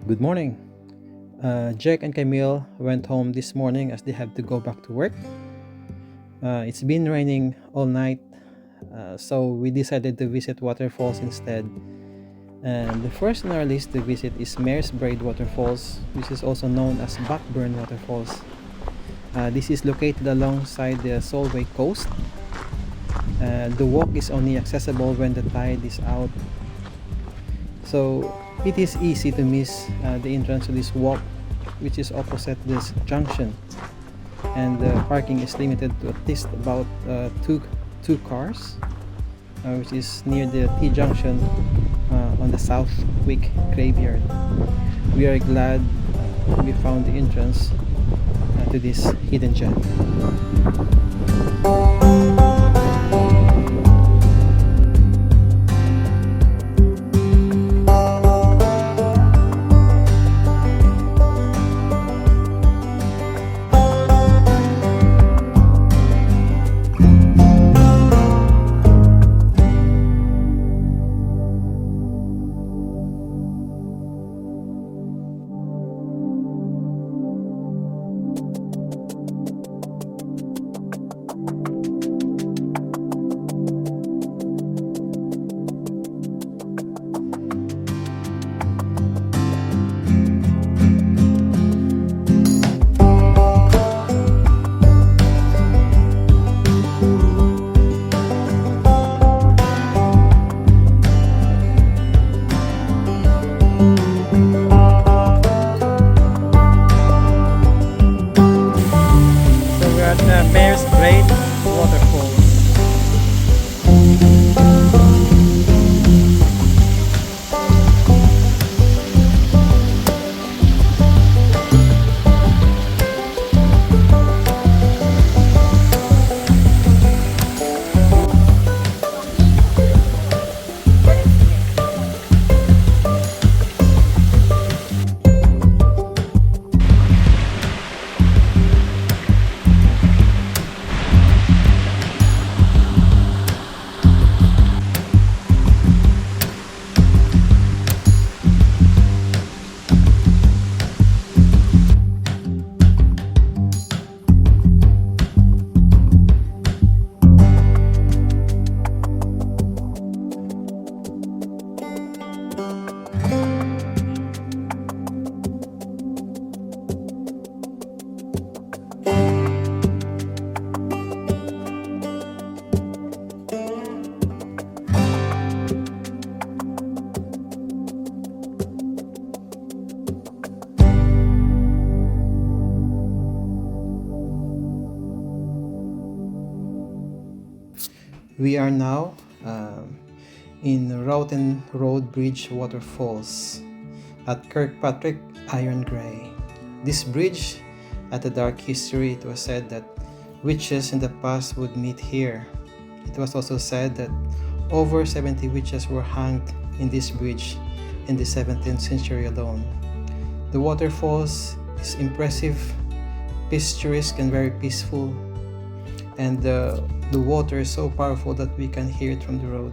Good morning. Jack and Camille went home this morning as they have to go back to work. It's been raining all night, so we decided to visit Waterfalls instead. And the first on our list to visit is Mare's Braid Waterfalls, which is also known as Backburn Waterfalls. This is located alongside the Solway coast. The walk is only accessible when the tide is out, so it is easy to miss the entrance to this walk, which is opposite this junction, and the parking is limited to at least about two cars, which is near the T junction on the South Wick graveyard. We are glad we found the entrance to this hidden gem. So we're at the Mare's Braid Waterfalls. We are now in Routin Road Bridge Waterfalls at Kirkpatrick Iron Grey. This bridge had a dark history. It was said that witches in the past would meet here. It was also said that over 70 witches were hanged in this bridge in the 17th century alone. The waterfalls is impressive, picturesque, and very peaceful, and the water is so powerful that we can hear it from the road.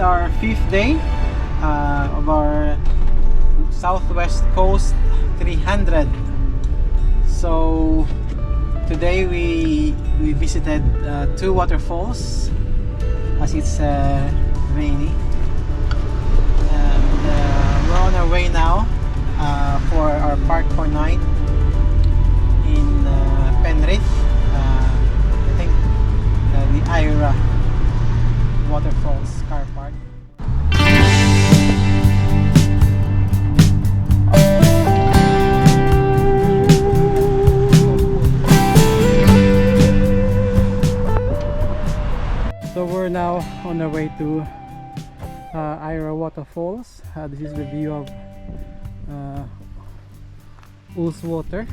our 5th day of our Southwest Coast 300. So today we visited 2 waterfalls as it's rainy, and we're on our way now for our park for night in Penrith. I think the Aira Waterfalls car park. So we're now on our way to Aira Waterfalls. This is the view of Water.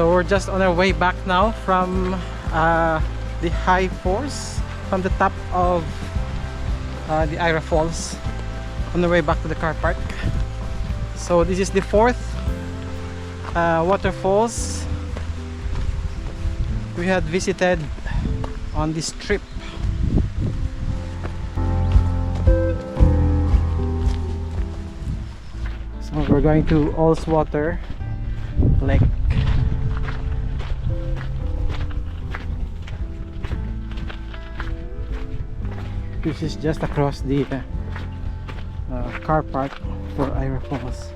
So we're just on our way back now from the high force, from the top of the Aira Falls, on the way back to the car park. So this is the 4th waterfalls we had visited on this trip. So we're going to Water Lake. This is just across the car park for Aira Falls.